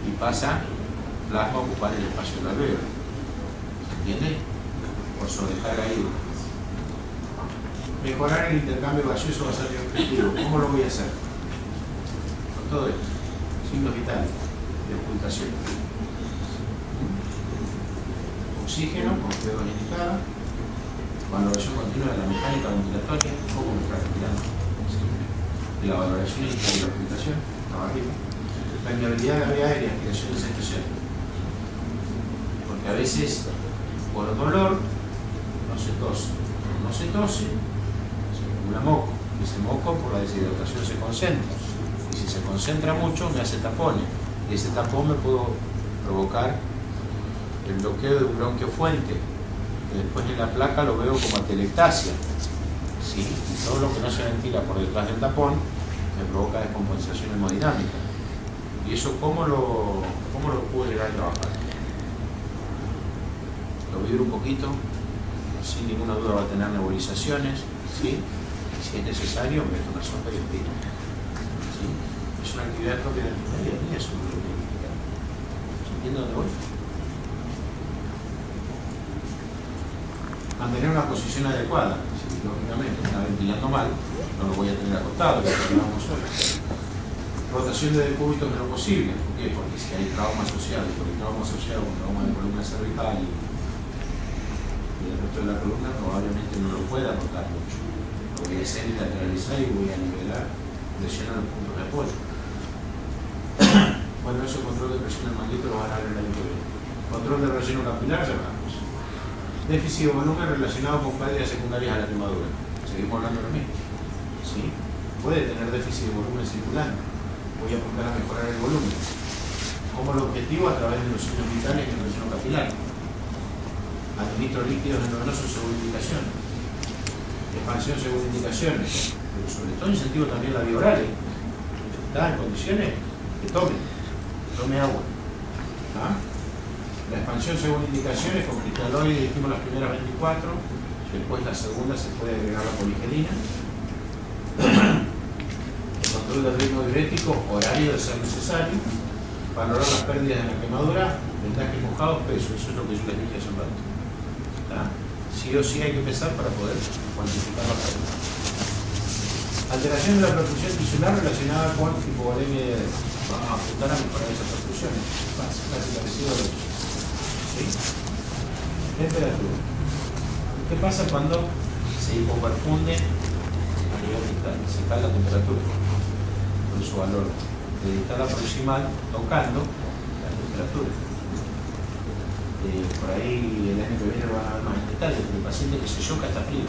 y pasa plasma a ocupar el espacio del alveolo. ¿Se entiende? Por sobrecarga hídrica. Mejorar el intercambio gaseoso va a ser mi objetivo. ¿Cómo lo voy a hacer? Con todo esto. Signos vitales de ocultación. Oxígeno, como quedó indicada. Valoración continua de la mecánica ventilatoria. ¿Cómo me está respirando? ¿Sí? De la valoración inicial de la ocultación. Estaba arriba. Permeabilidad de la vía aérea, aspiración de sensación. Porque a veces, por dolor, no se tose. No se tose, se acumula moco. Y ese moco, por la deshidratación, se concentra. Y si se concentra mucho, me hace tapones. Y ese tapón me puede provocar el bloqueo de un bronquio fuente. Que después en la placa lo veo como atelectasia. ¿Sí? Y todo lo que no se ventila por detrás del tapón me provoca descompensación hemodinámica. ¿Y eso cómo lo puedo llegar a trabajar? Lo vibro un poquito, sin ninguna duda va a tener nebulizaciones, ¿sí? Y si es necesario, meto una sonda y respiro. ¿Sí? Es una actividad propia de la enfermería, ni eso no lo voy a explicar. ¿Se entiende dónde voy? Mantener una posición adecuada, ¿sí? Lógicamente, está ventilando mal, no lo voy a tener acostado, lo tenemos solo. Rotación de decúbitos en lo posible. ¿Por qué? Porque si hay trauma asociado, porque el trauma asociado con trauma de columna cervical y el resto de la columna probablemente no lo pueda rotar mucho. Lo voy a hacer lateralizar y voy a nivelar, presionar los puntos de apoyo. Bueno, eso control de presión del manguito lo van a ver en el año que viene. Control de relleno capilar, ya hablamos. Déficit de volumen relacionado con pérdidas secundarias a la quemadura. Seguimos hablando de lo mismo. ¿Sí? Puede tener déficit de volumen circulante. Voy a apuntar a mejorar el volumen. Como el objetivo a través de los signos vitales en el relleno capilar. Administro líquidos endovenosos según indicaciones. Expansión según indicaciones. Pero sobre todo incentivo también la vía oral. ¿Está en condiciones? Que tome agua. ¿Ah? La expansión según indicaciones, con cristaloide dijimos las primeras 24, después la segunda se puede agregar la poligelina. El control del ritmo diurético, horario de ser necesario, valorar las pérdidas en la quemadura, vendajes mojados, peso, eso es lo que yo les dije hace un rato. ¿Está? Sí o sí hay que empezar para poder cuantificar la pérdida. Alteración de la perfusión tisular relacionada con hipovolemia. Vamos a apuntar a mejorar esas perfusiones. Casi parecido a lo otro. ¿Sí? Temperatura. ¿Qué pasa cuando se hipoperfunde a nivel distal? Se cae la temperatura por su valor de distal proximal tocando la temperatura. Por ahí el año que viene lo van a ver más en detalle, pero el paciente que se choca está frío.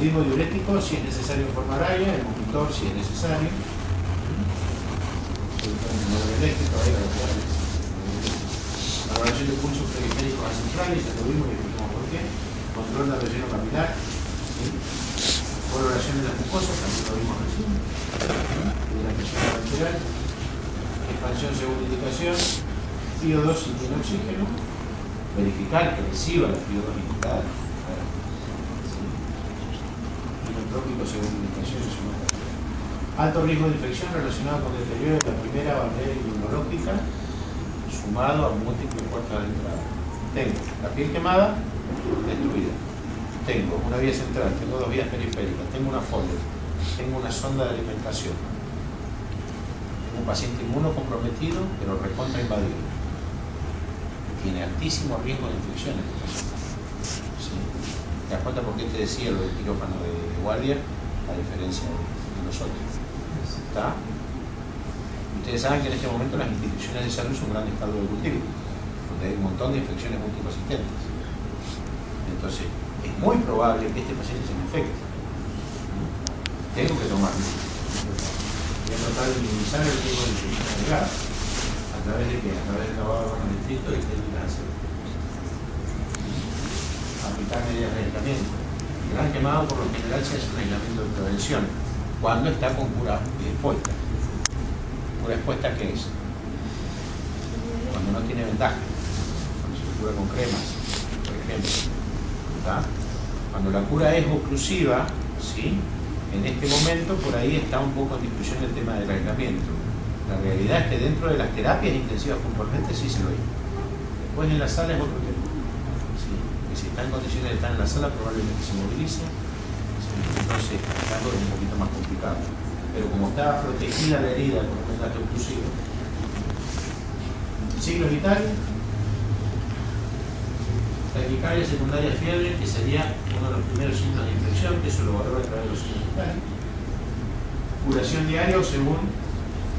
Ritmo diurético si es necesario en forma horaria, el monitor si es necesario. Valoración de pulsos periféricos acentrales, ya lo vimos y explicamos por qué. Control del relleno capilar. ¿Sí? Valoración de las mucosas, también lo vimos recién. De la presión arterial. Expansión según indicación. FIO2 si tiene oxígeno. Verificar que reciba la FIO2 indicada. Inotrópico según indicaciones. Alto riesgo de infección relacionado con el deterioro de la primera barrera inmunológica sumado a múltiples puertas de entrada. Tengo la piel quemada, destruida. Tengo una vía central, tengo dos vías periféricas, tengo una folia, tengo una sonda de alimentación. Tengo un paciente inmunocomprometido, pero recontra invadido. Tiene altísimo riesgo de infecciones. ¿Sí? ¿Te das cuenta por qué te decía lo del quirófano de guardia? A diferencia de nosotros. ¿Está? Ustedes saben que en este momento las instituciones de salud son un gran caldo de cultivo, donde hay un montón de infecciones multifacéticas. Entonces, es muy probable que este paciente se me infecte. Tengo que tomarlo. Voy a tratar de minimizar el riesgo de infección agregada. ¿A través de qué? A través del lavado de manos estricto y técnicas de aplicar medidas de aislamiento. El gran quemado por lo general se hace un aislamiento de prevención cuando está con cura expuesta. ¿Cura expuesta qué es? Cuando no tiene ventaja, cuando se cura con cremas, por ejemplo. ¿Está? Cuando la cura es oclusiva, ¿sí? En este momento por ahí está un poco en discusión el tema del aislamiento. La realidad es que dentro de las terapias intensivas puntualmente sí se lo hay. Después en la sala es otro tema. ¿Sí? Que si está en condiciones de estar en la sala probablemente se movilice. Entonces, algo es un poquito más complicado. Pero como está protegida la herida con un gasto oclusivo. Signos vitales. Taquicardia secundaria fiebre, que sería uno de los primeros signos de infección, que eso lo valora a través de los signos vitales. Curación diaria o según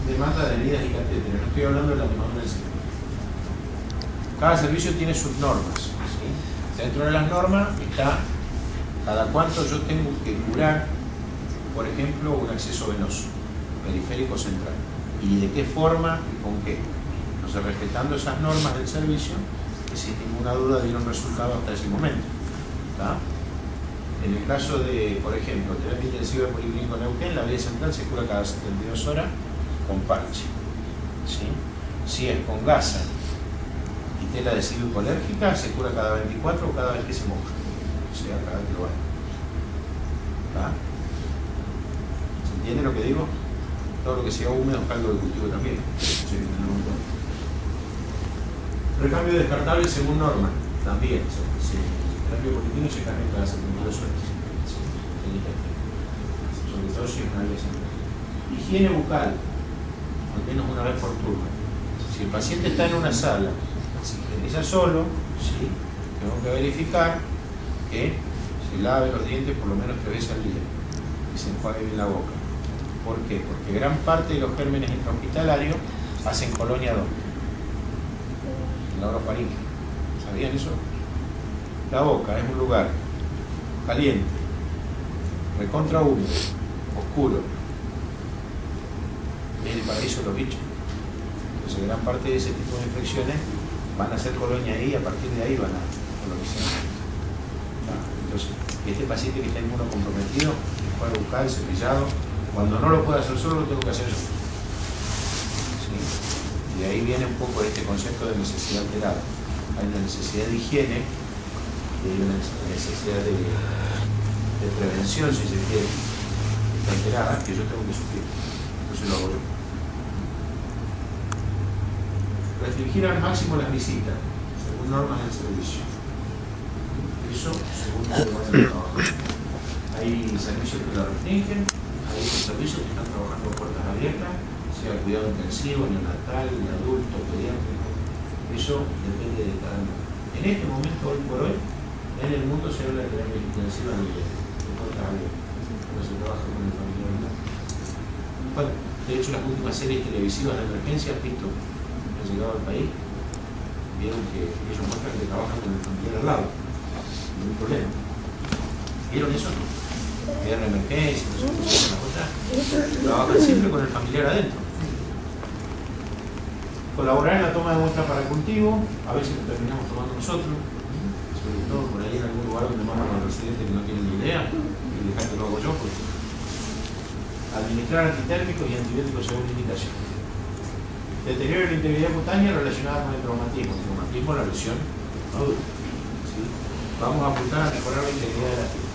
demanda de heridas y catéteres. No estoy hablando de la quemadura en sí. Cada servicio tiene sus normas. ¿Sí? Dentro de las normas está cada cuánto yo tengo que curar, por ejemplo, un acceso venoso, periférico central. Y de qué forma y con qué. Entonces, respetando esas normas del servicio, que sin ninguna duda dieron resultado hasta ese momento. ¿Está? En el caso de, por ejemplo, terapia intensiva de policlínico Neuquén, la vía central se cura cada 72 horas con parche. ¿Sí? Si es con gasa y tela adhesiva hipoalérgica, se cura cada 24 o cada vez que se moja. O sea, cada vez que lo haga. ¿Se entiende lo que digo? Todo lo que sea húmedo es caldo de cultivo también. Sí, recambio descartable según norma. También. El terapia policlínico se cambia cada 72 horas. Sobre todo si es una vía central. Higiene bucal, al menos una vez por turno. Si el paciente está en una sala, si higieniza solo, ¿sí? Tengo que verificar que se lave los dientes por lo menos 3 veces al día y se enjuague bien la boca. ¿Por qué? Porque gran parte de los gérmenes intrahospitalarios hacen colonia ¿dónde? En la orofaringe. ¿Sabían eso? La boca es un lugar caliente, recontra húmedo, oscuro. Es el paraíso de los bichos. Entonces gran parte de ese tipo de infecciones van a hacer colonia ahí y a partir de ahí van a colonizar. Entonces, este paciente que está inmunocomprometido, después de buscar el cepillado, cuando no lo puedo hacer solo, lo tengo que hacer yo. ¿Sí? Y de ahí viene un poco este concepto de necesidad alterada. Hay una necesidad de higiene y hay una necesidad de prevención, si se quiere, está alterada, que yo tengo que sufrir. Entonces lo hago yo. Restringir al máximo las visitas, según normas del servicio. Eso según el lugar de trabajo. Hay servicios que lo restringen, hay otros servicios que están trabajando con puertas abiertas, sea cuidado intensivo, neonatal, adulto, pediátrico. Eso depende de cada uno. En este momento, hoy por hoy, en el mundo se habla de terapia intensiva de puertas abiertas, cuando se trabaja con el familiar. Bueno, de hecho, las últimas series televisivas de emergencia, visto, han llegado al país, vieron que ellos muestran que trabajan con el familiar al lado. Ningún problema. ¿Vieron eso? Vieron la emergencia, no sé cómo se llama la cosa. Trabajan siempre con el familiar adentro. Colaborar en la toma de muestra para cultivo, a veces lo terminamos tomando nosotros, sobre todo por ahí en algún lugar donde mandan a los residentes que no tienen ni idea, y dejar que lo hago yo. Porque administrar antitérmicos y antibióticos según indicación. Deterioro de la integridad cutánea relacionada con el traumatismo. El traumatismo, la lesión no dura. ¿Sí? Vamos a apuntar a mejorar la integridad de la piel.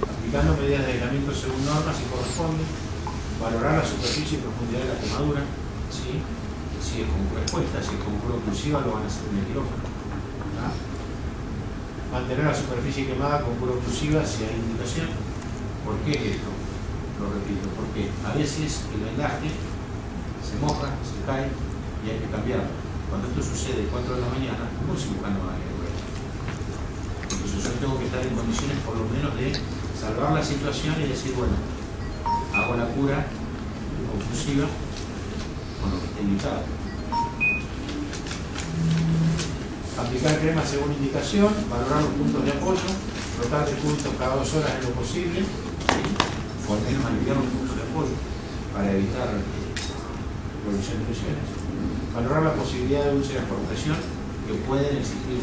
Aplicando medidas de aislamiento según normas si corresponde. Valorar la superficie y profundidad de la quemadura. ¿Sí? Si es con respuesta, si es con cura oclusiva, lo van a hacer en el quirófano. ¿Ah? Mantener la superficie quemada con cura oclusiva si hay indicación. ¿Por qué esto? Lo repito, porque a veces el vendaje se moja, se cae y hay que cambiarlo. Cuando esto sucede 4 de la mañana, ¿cómo se busca no va a ir? Entonces yo tengo que estar en condiciones por lo menos de salvar la situación y decir, bueno, hago la cura oclusiva con lo que esté indicado. Aplicar crema según indicación, valorar los puntos de apoyo, rotar de puntos cada 2 horas en lo posible, ¿sí? O al menos aliviar los puntos de apoyo para evitar producción de lesiones. Valorar la posibilidad de úlceras por presión que pueden existir.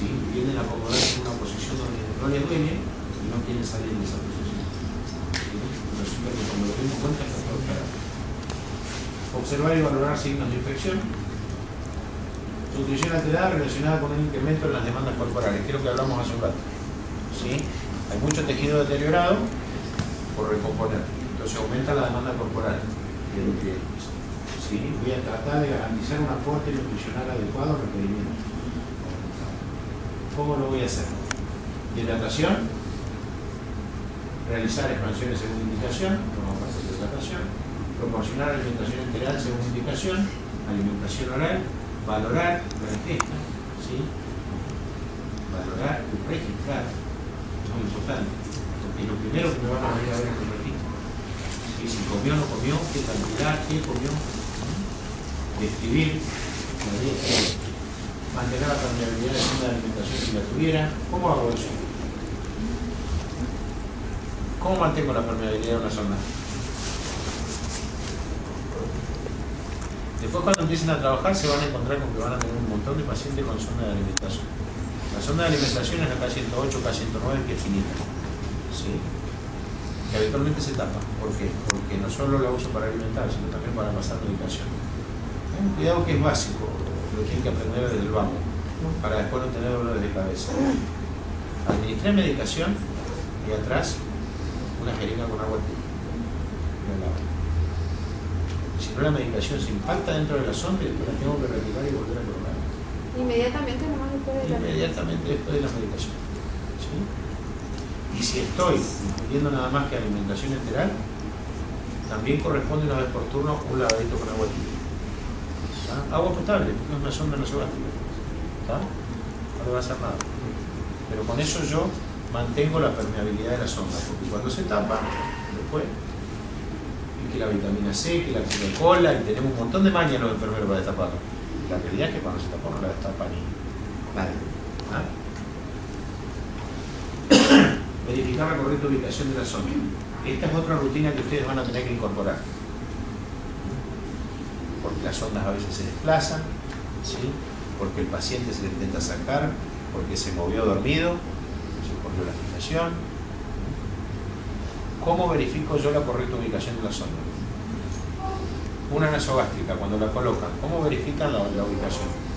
¿Sí? Vienen a acomodarse en una posición donde no les duele y no quieren salir de esa posición. ¿Sí? Resulta que cuando lo tengo en cuenta está todo claro. Observar y valorar signos de infección. Nutrición alterada relacionada con un incremento en las demandas corporales. Creo que hablamos hace un rato. ¿Sí? Hay mucho tejido deteriorado por recomponer. Entonces aumenta la demanda corporal de nutrientes. ¿Sí? Voy a tratar de garantizar un aporte nutricional adecuado al requerimiento. ¿Cómo lo voy a hacer? Hidratación. Realizar expansiones según indicación. Vamos a hacer hidratación. Proporcionar alimentación integral según indicación. Alimentación oral. Valorar la ingesta. ¿Sí? Valorar y registrar. Es muy importante. Porque lo primero que me van a venir a ver es el registro. ¿Sí? Si comió o no comió, qué cantidad, qué comió. Describir la dieta. Mantener la permeabilidad de zona de alimentación si la tuviera. ¿Cómo hago eso? ¿Cómo mantengo la permeabilidad de una zona? Después cuando empiecen a trabajar se van a encontrar con que van a tener un montón de pacientes con sonda de alimentación. La sonda de alimentación es la K108, K109 que es finita. ¿Sí? Que habitualmente se tapa. ¿Por qué? Porque no solo la uso para alimentar, sino también para pasar medicación. Es un cuidado que es básico, lo tienen que aprender desde el vamos, para después no tener dolores de cabeza. Administré medicación y atrás una jeringa con agua tibia. Si no, la medicación se impacta dentro de la sonda y después la tengo que retirar y volver a colocar. Inmediatamente nomás después de la Inmediatamente después de la medicación. ¿Sí? Y si estoy incluyendo nada más que alimentación enteral, también corresponde una vez por turno un lavadito con agua tibia. Agua potable, porque una sonda no se va a tirar. No le va a hacer nada. Pero con eso yo mantengo la permeabilidad de la sonda, porque cuando se tapa, fue, y que la vitamina C, que la Coca-Cola, y tenemos un montón de mañas los enfermeros para destaparlo. La realidad es que cuando se tapó no la destapa ni nadie. ¿Ah? Verificar la correcta ubicación de la sonda. Esta es otra rutina que ustedes van a tener que incorporar. Porque las ondas a veces se desplazan, ¿sí? Porque el paciente se le intenta sacar, porque se movió dormido, se corrió la fijación. ¿Cómo verifico yo la correcta ubicación de la sonda? Una nasogástrica, cuando la colocan, ¿cómo verifican la ubicación?